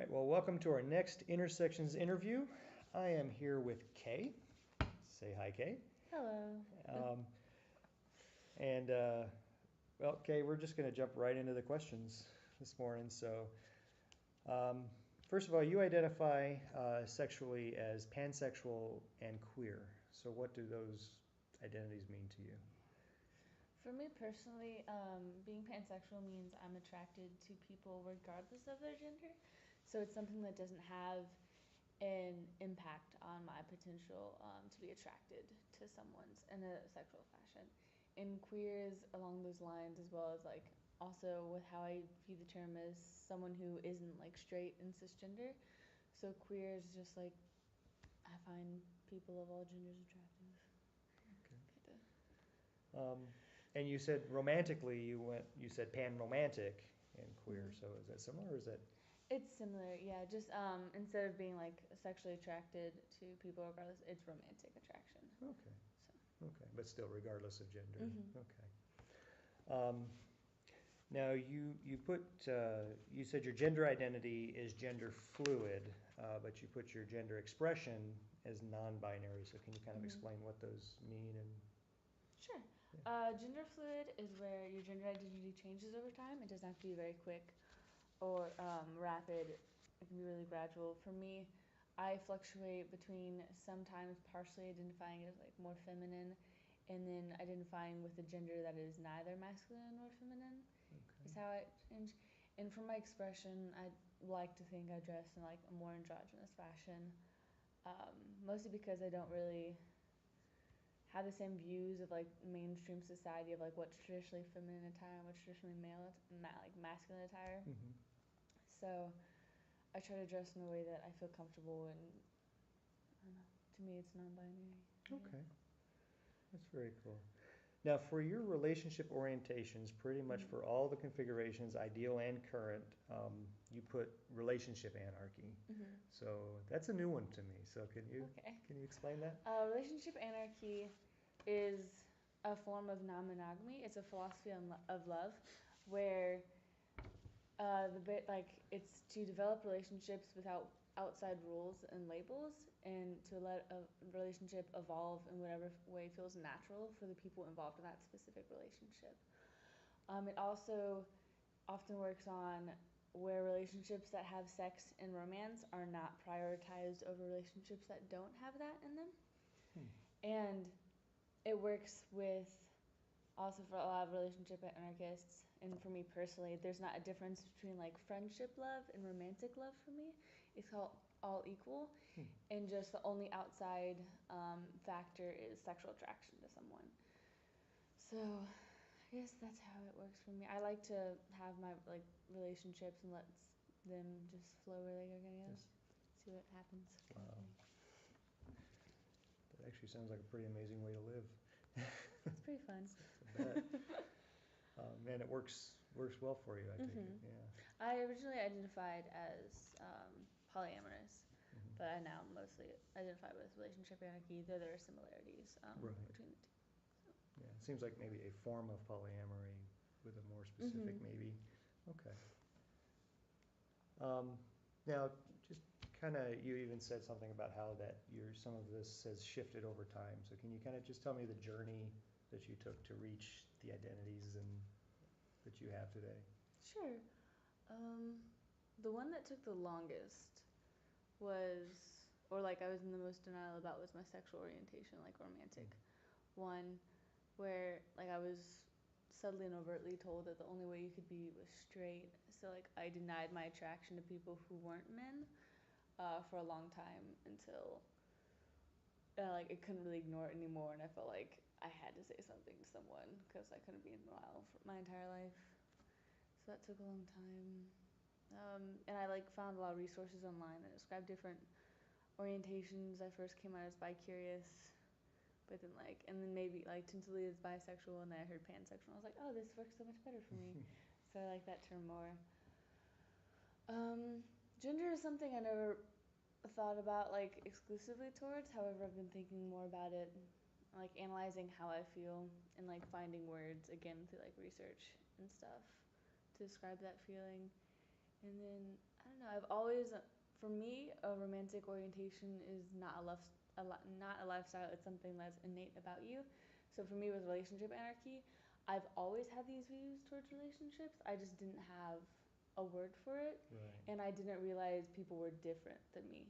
right, well, welcome to our next Intersections interview. I am here with Kay. Say hi, Kay. Hello. And, well, Kay, we're just going to jump right into the questions this morning. So, first of all, you identify sexually as pansexual and queer. So, what do those identities mean to you? For me personally, being pansexual means I'm attracted to people regardless of their gender. So it's something that doesn't have an impact on my potential to be attracted to someone's in a sexual fashion. And queer is along those lines, as well as like also with how I view the term as someone who isn't like straight and cisgender. So queer is just like I find people of all genders attractive. Okay. And you said romantically, you said panromantic and queer. Mm-hmm. So is that similar, or is that? It's similar, yeah. Just instead of being like sexually attracted to people regardless, it's romantic attraction. Okay. So. Okay, but still regardless of gender. Mm-hmm. Okay. Now you said your gender identity is gender fluid, but you put your gender expression as non-binary. So can you kind of explain what those mean? And Sure. Gender fluid is where your gender identity changes over time. It doesn't have to be very quick or rapid. It can be really gradual. For me, I fluctuate between sometimes partially identifying as like more feminine and then identifying with a gender that is neither masculine nor feminine. Is how I change. And for my expression, I like to think I dress in like a more androgynous fashion, mostly because I don't really have the same views of like mainstream society of like what's traditionally feminine attire and what's traditionally like masculine attire. Mm-hmm. So I try to dress in a way that I feel comfortable and I don't know. To me, it's non-binary. Okay, that's very cool. Now, for your relationship orientations, pretty much for all the configurations, ideal and current, you put relationship anarchy. Mm-hmm. So that's a new one to me. So can you explain that? Relationship anarchy is a form of non-monogamy. It's a philosophy of love, where it's to develop relationships without outside rules and labels, and to let a relationship evolve in whatever way feels natural for the people involved in that specific relationship. It also often works on where relationships that have sex and romance are not prioritized over relationships that don't have that in them. And it works with also for a lot of relationship anarchists, and for me personally, there's not a difference between like friendship love and romantic love for me. It's all equal, and just the only outside factor is sexual attraction to someone. So I guess that's how it works for me. I like to have my like relationships and let them just flow where they're gonna go. See what happens. Wow. That actually sounds like a pretty amazing way to live. It's pretty fun. I bet. And it works well for you, I take it. Yeah. I originally identified as polyamorous, but I now mostly identify with relationship anarchy, though there are similarities between the two. So. Yeah, it seems like maybe a form of polyamory with a more specific maybe. Okay. Now, just kind of, you even said something about how that some of this has shifted over time. So can you kind of just tell me the journey that you took to reach the identities that you have today? Sure. The one that took the longest was, or like I was in the most denial about, was my sexual orientation, like romantic one, where like I was subtly and overtly told that the only way you could be was straight. So like I denied my attraction to people who weren't men for a long time until like I couldn't really ignore it anymore, and I felt like I had to say something to someone because I couldn't be in denial for my entire life. So that took a long time. And I like found a lot of resources online that describe different orientations. I first came out as bi-curious, but then and then maybe like tinted as bisexual, and then I heard pansexual, and I was like, oh, this works so much better for me. So I like that term more. Gender is something I never thought about like exclusively towards. However, I've been thinking more about it, like analyzing how I feel and like finding words again through like research and stuff to describe that feeling. And then I don't know. I've always, for me, a romantic orientation is not a lifestyle. It's something that's innate about you. So for me, with relationship anarchy, I've always had these views towards relationships. I just didn't have a word for it, Right. and I didn't realize people were different than me.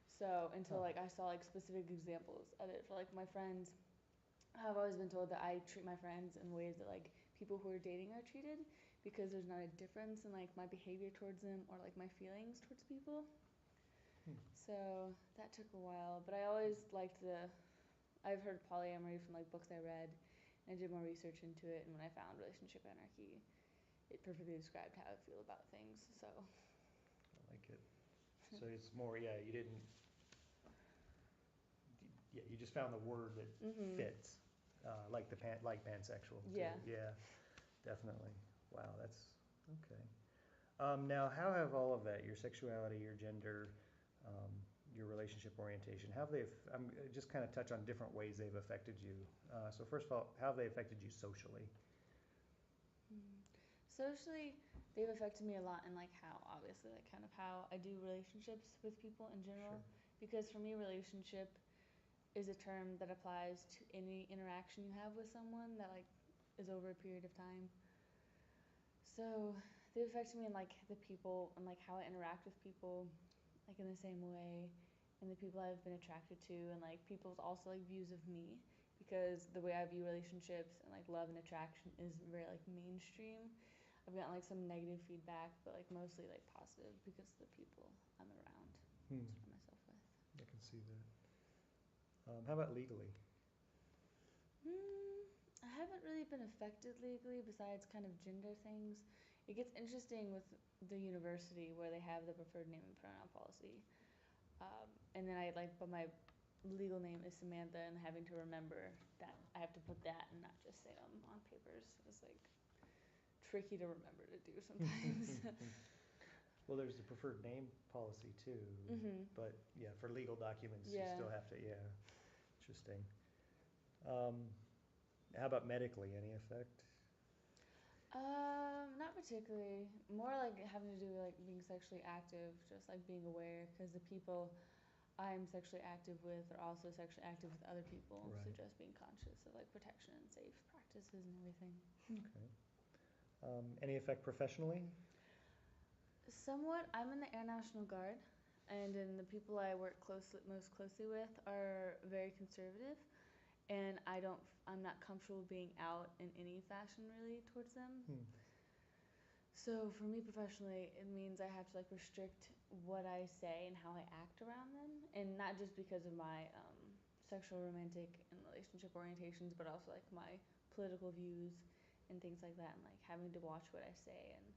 So until Huh. like I saw like specific examples of it for like my friends, I've always been told that I treat my friends in ways that like people who are dating are treated because there's not a difference in like my behavior towards them or like my feelings towards people. Hmm. So that took a while, but I always liked I've heard polyamory from like books I read and did more research into it, and when I found relationship anarchy, it perfectly described how I feel about things. So I like it. So it's more, yeah, you didn't, yeah, you just found the word that fits, like pansexual too. yeah. Yeah, definitely. Wow, that's okay. Now, how have all of that, your sexuality, your gender, your relationship orientation, I'm just kind of touch on different ways they've affected you. So first of all, how have they affected you socially? Socially, they've affected me a lot in like how obviously like kind of how I do relationships with people in general. Sure. Because for me, relationship is a term that applies to any interaction you have with someone that like is over a period of time. So they've affected me in like the people and like how I interact with people, like in the same way, and the people I've been attracted to, and like people's also like views of me, because the way I view relationships and like love and attraction is very like mainstream. I've gotten like some negative feedback, but like mostly like positive because of the people I'm around, Hmm. surround myself with. I can see that. How about legally? I haven't really been affected legally besides kind of gender things. It gets interesting with the university where they have the preferred name and pronoun policy. And then but my legal name is Samantha, and having to remember that I have to put that and not just Sam on papers is like tricky to remember to do sometimes. Well, there's the preferred name policy too, but yeah, for legal documents, you Yeah. still have to, yeah, interesting. Um, how about medically, any effect? Not particularly. More like having to do with like being sexually active, just like being aware, because the people I'm sexually active with are also sexually active with other people. So Right. just being conscious of like protection and safe practices and everything. Okay. Any effect professionally? Somewhat. I'm in the Air National Guard, and then the people I work most closely with are very conservative, and I'm not comfortable being out in any fashion really towards them. Hmm. So for me professionally, it means I have to like restrict what I say and how I act around them, and not just because of my sexual, romantic, and relationship orientations, but also like my political views and things like that, and like having to watch what I say and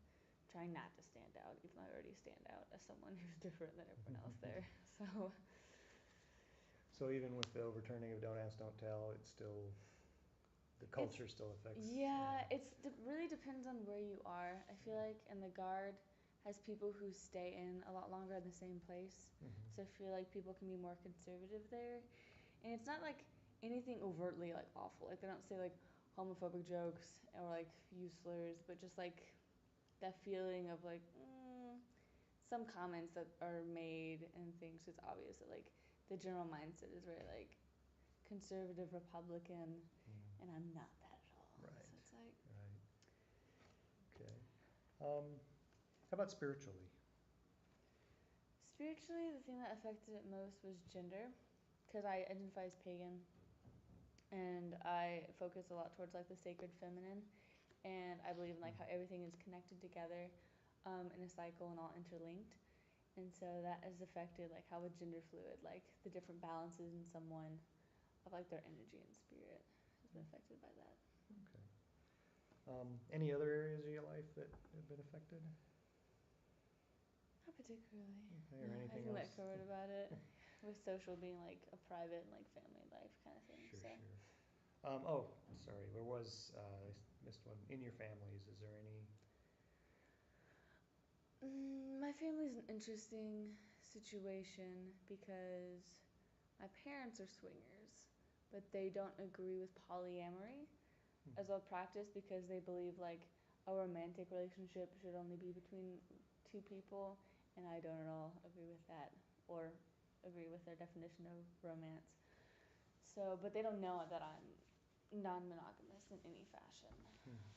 trying not to stand out, even though I already stand out as someone who's different than everyone else there. So So even with the overturning of Don't Ask, Don't Tell, it's still, the culture still affects. yeah, really depends on where you are. I feel like, and the guard has people who stay in a lot longer in the same place. So I feel like people can be more conservative there. And it's not like anything overtly like awful. Like they don't say like homophobic jokes or like use slurs, but just like that feeling of like some comments that are made and things. It's obvious that like the general mindset is very like conservative Republican, and I'm not that at all. Right. So it's like Right. Okay. How about spiritually? spiritually, the thing that affected it most was gender, because I identify as pagan, and I focus a lot towards like the sacred feminine, and I believe in like how everything is connected together, in a cycle and all interlinked. And so that has affected like how a gender fluid, like the different balances in someone of like their energy and spirit has been affected by that. Okay. Any other areas of your life that have been affected? Not particularly. Okay, or No, I anything think else? that covered about it. With social being like a private and like family life kind of thing. Sure, So. sure. Oh, sorry, there was, I missed one. In your families, is there any? My family's an interesting situation because my parents are swingers, but they don't agree with polyamory as a practice because they believe like a romantic relationship should only be between two people, and I don't at all agree with that or agree with their definition of romance. So, but they don't know that I'm non-monogamous in any fashion.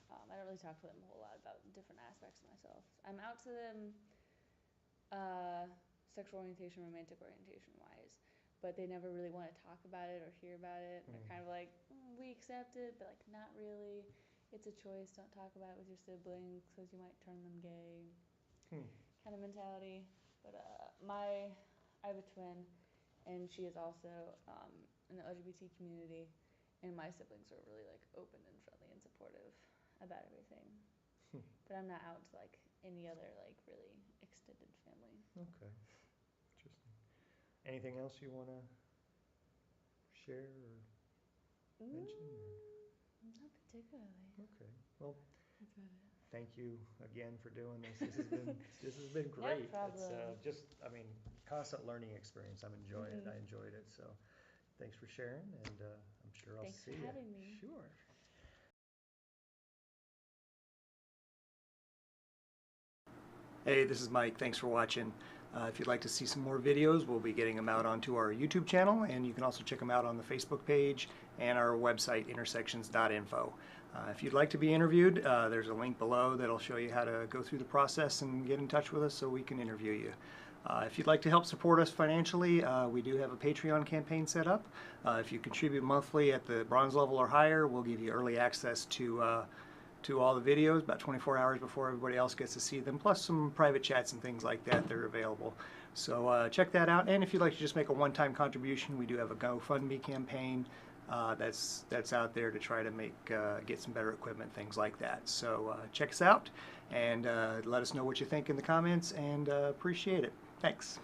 I don't really talk to them a whole lot about different aspects of myself. I'm out to them sexual orientation, romantic orientation wise, but they never really want to talk about it or hear about it. They're kind of like, we accept it, but like not really. It's a choice. Don't talk about it with your siblings because you might turn them gay. Kind of mentality. But I have a twin, and she is also in the LGBT community, and my siblings are really like open and friendly and supportive about everything. But I'm not out to like any other like really extended family. Okay, interesting. Anything else you want to share or mention? Not particularly. Okay, well, That's about it. thank you again for doing this. This has been great. No problem. It's just, I mean, constant learning experience. I'm enjoying it. I enjoyed it. So, thanks for sharing, and I'm sure I'll Thanks see you. for having me. Sure. Hey, this is Mike. Thanks for watching. If you'd like to see some more videos, we'll be getting them out onto our YouTube channel, and you can also check them out on the Facebook page and our website, intersections.info. If you'd like to be interviewed, there's a link below that'll show you how to go through the process and get in touch with us so we can interview you. If you'd like to help support us financially, we do have a Patreon campaign set up. If you contribute monthly at the bronze level or higher, we'll give you early access to all the videos about 24 hours before everybody else gets to see them, plus some private chats and things like that are available. So check that out, and if you'd like to just make a one-time contribution, we do have a GoFundMe campaign that's out there to try to get some better equipment, things like that. So check us out, and let us know what you think in the comments, and appreciate it. Thanks.